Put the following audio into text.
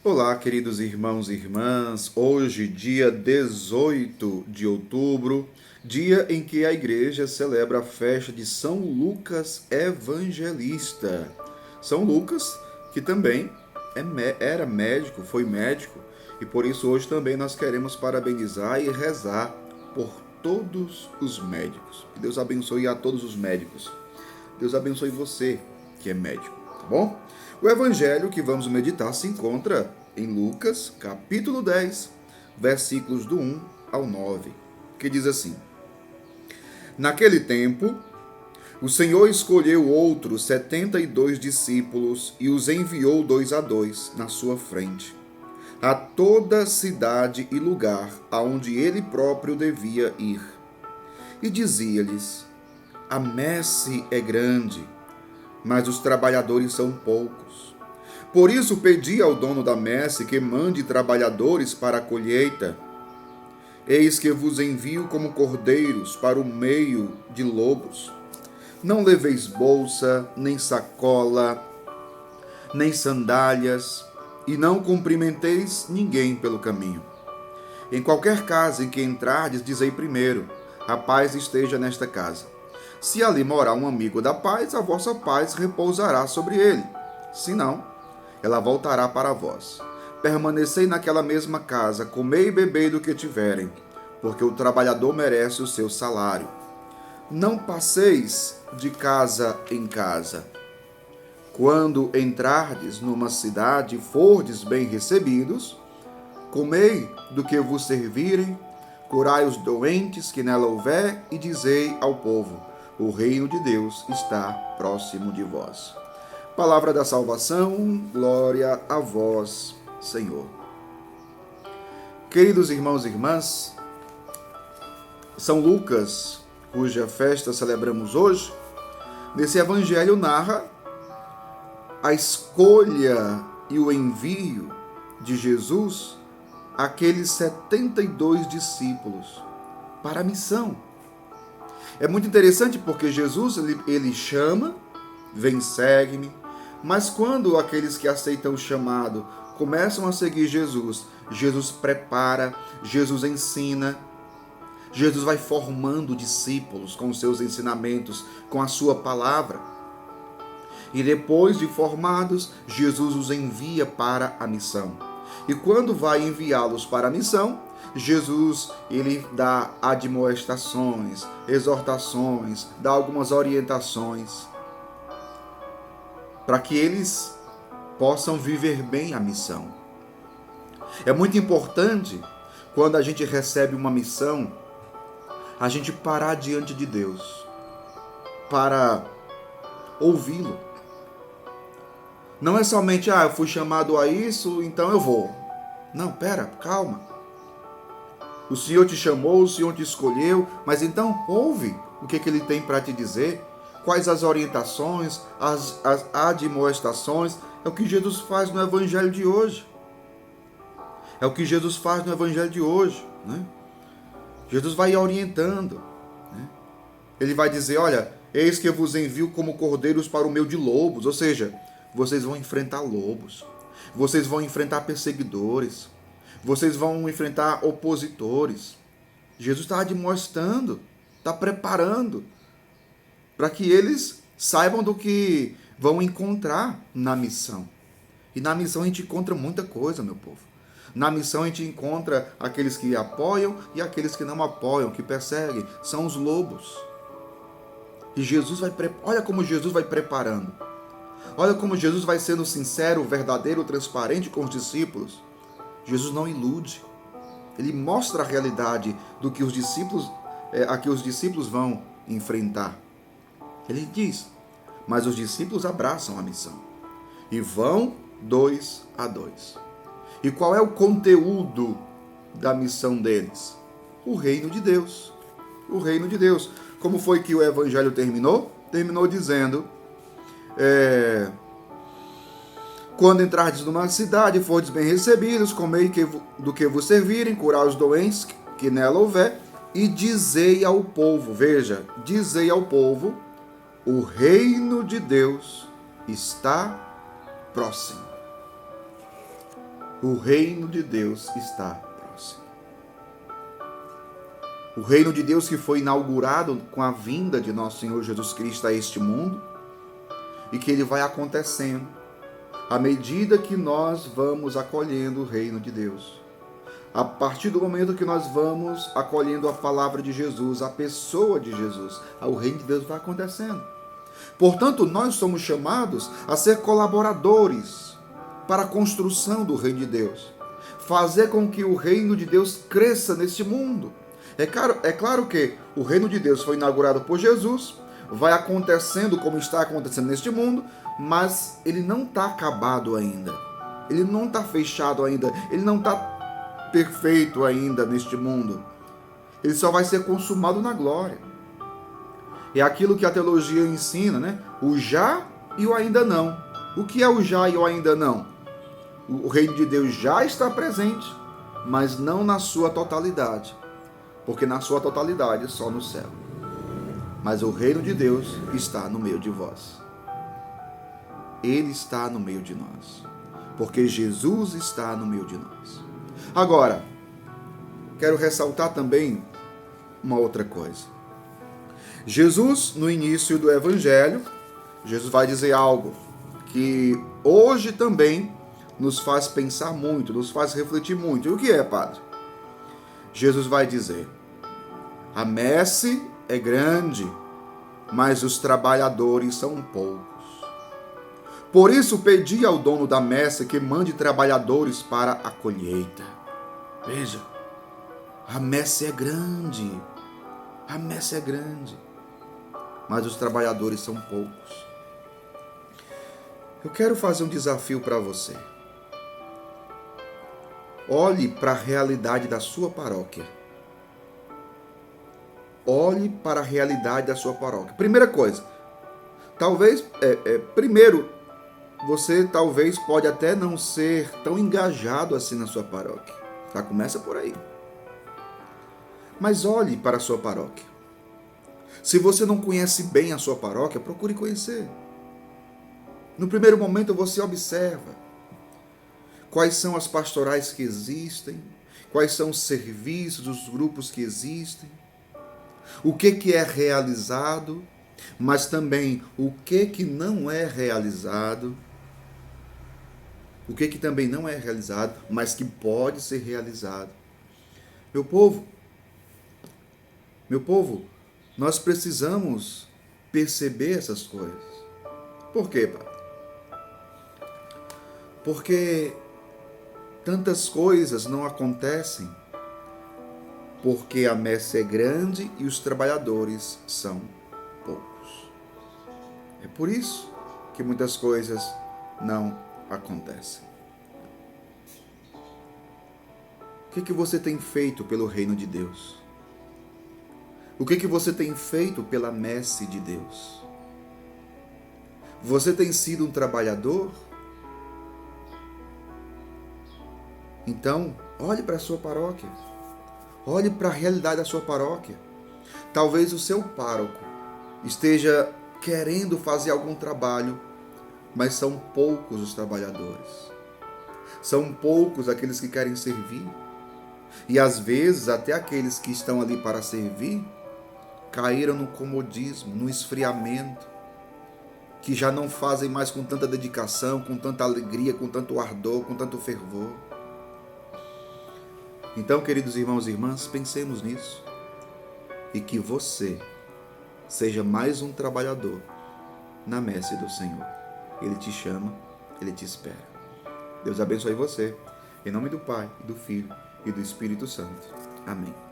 Olá, queridos irmãos e irmãs. Hoje, dia 18 de outubro, dia em que a igreja celebra a festa de São Lucas Evangelista. São Lucas, que também era médico, foi médico, e por isso hoje também nós queremos parabenizar e rezar por todos os médicos. Que Deus abençoe a todos os médicos. Deus abençoe você que é médico, tá bom? O evangelho que vamos meditar se encontra em Lucas, capítulo 10, versículos do 1 ao 9, que diz assim: Naquele tempo, o Senhor escolheu outros 72 discípulos e os enviou dois a dois na sua frente, a toda cidade e lugar aonde ele próprio devia ir. E dizia-lhes: A messe é grande, mas os trabalhadores são poucos. Por isso pedi ao dono da messe que mande trabalhadores para a colheita. Eis que vos envio como cordeiros para o meio de lobos. Não leveis bolsa, nem sacola, nem sandálias, e não cumprimenteis ninguém pelo caminho. Em qualquer casa em que entrardes, dizei primeiro: a paz esteja nesta casa. Se ali morar um amigo da paz, a vossa paz repousará sobre ele. Se não, ela voltará para vós. Permanecei naquela mesma casa, comei e bebei do que tiverem, porque o trabalhador merece o seu salário. Não passeis de casa em casa. Quando entrardes numa cidade e fordes bem recebidos, comei do que vos servirem, curai os doentes que nela houver, e dizei ao povo: o reino de Deus está próximo de vós. Palavra da salvação, glória a vós, Senhor. Queridos irmãos e irmãs, São Lucas, cuja festa celebramos hoje, nesse evangelho narra a escolha e o envio de Jesus àqueles 72 discípulos para a missão. É muito interessante porque Jesus ele chama, vem, segue-me, mas quando aqueles que aceitam o chamado começam a seguir Jesus, Jesus prepara, Jesus ensina, Jesus vai formando discípulos com os seus ensinamentos, com a sua palavra. E depois de formados, Jesus os envia para a missão. E quando vai enviá-los para a missão, Jesus ele dá admoestações, exortações, dá algumas orientações para que eles possam viver bem a missão. É muito importante, quando a gente recebe uma missão, a gente parar diante de Deus para ouvi-lo. Não é somente, eu fui chamado a isso, então eu vou. Não, pera, calma. O Senhor te chamou, o Senhor te escolheu, mas então ouve o que Ele tem para te dizer. Quais as orientações, as admoestações. É o que Jesus faz no Evangelho de hoje. É o que Jesus faz no Evangelho de hoje. Né? Jesus vai orientando. Né? Ele vai dizer, olha, eis que eu vos envio como cordeiros para o meio de lobos. Ou seja, vocês vão enfrentar lobos. Vocês vão enfrentar perseguidores. Vocês vão enfrentar opositores. Jesus está admoestando, está preparando para que eles saibam do que vão encontrar na missão. E na missão a gente encontra muita coisa, meu povo. Na missão a gente encontra aqueles que apoiam e aqueles que não apoiam, que perseguem. São os lobos. E Jesus vai, olha como Jesus vai preparando. Olha como Jesus vai sendo sincero, verdadeiro, transparente com os discípulos. Jesus não ilude. Ele mostra a realidade do que os discípulos, a que os discípulos vão enfrentar. Ele diz, mas os discípulos abraçam a missão e vão dois a dois. E qual é o conteúdo da missão deles? O reino de Deus. O reino de Deus. Como foi que o evangelho terminou? Terminou dizendo, quando entrardes numa cidade e fordes bem recebidos, comei do que vos servirem, curai os doentes que nela houver, e dizei ao povo, veja, dizei ao povo, o reino de Deus está próximo. O reino de Deus está próximo. O reino de Deus que foi inaugurado com a vinda de nosso Senhor Jesus Cristo a este mundo e que ele vai acontecendo à medida que nós vamos acolhendo o reino de Deus. A partir do momento que nós vamos acolhendo a palavra de Jesus, a pessoa de Jesus, o reino de Deus vai acontecendo. Portanto, nós somos chamados a ser colaboradores para a construção do reino de Deus. Fazer com que o reino de Deus cresça neste mundo. É claro que o reino de Deus foi inaugurado por Jesus, vai acontecendo como está acontecendo neste mundo, mas ele não está acabado ainda. Ele não está fechado ainda. Ele não está perfeito ainda neste mundo. Ele só vai ser consumado na glória. É aquilo que a teologia ensina, né? O já e o ainda não. O que é o já e o ainda não? O reino de Deus já está presente, mas não na sua totalidade. Porque na sua totalidade é só no céu. Mas o reino de Deus está no meio de vós. Ele está no meio de nós. Porque Jesus está no meio de nós. Agora, quero ressaltar também uma outra coisa. Jesus, no início do Evangelho, Jesus vai dizer algo que hoje também nos faz pensar muito, nos faz refletir muito. E o que é, Padre? Jesus vai dizer: a messe é grande, mas os trabalhadores são poucos. Por isso pedi ao dono da messe que mande trabalhadores para a colheita. Veja, a messe é grande, a messe é grande, mas os trabalhadores são poucos. Eu quero fazer um desafio para você. Olhe para a realidade da sua paróquia. Olhe para a realidade da sua paróquia. Primeira coisa, primeiro, você talvez pode até não ser tão engajado assim na sua paróquia. Já começa por aí. Mas olhe para a sua paróquia. Se você não conhece bem a sua paróquia, procure conhecer. No primeiro momento você observa quais são as pastorais que existem, quais são os serviços, os grupos que existem, o que é realizado, mas também o que não é realizado, o que também não é realizado, mas que pode ser realizado. Meu povo, nós precisamos perceber essas coisas. Por quê, Padre? Porque tantas coisas não acontecem porque a messe é grande e os trabalhadores são poucos. É por isso que muitas coisas não acontecem. O que você tem feito pelo reino de Deus? O que você tem feito pela messe de Deus? Você tem sido um trabalhador? Então, olhe para a sua paróquia. Olhe para a realidade da sua paróquia. Talvez o seu pároco esteja querendo fazer algum trabalho, mas são poucos os trabalhadores. São poucos aqueles que querem servir. E às vezes até aqueles que estão ali para servir caíram no comodismo, no esfriamento, que já não fazem mais com tanta dedicação, com tanta alegria, com tanto ardor, com tanto fervor. Então, queridos irmãos e irmãs, pensemos nisso e que você seja mais um trabalhador na messe do Senhor. Ele te chama, Ele te espera. Deus abençoe você, em nome do Pai, do Filho e do Espírito Santo. Amém.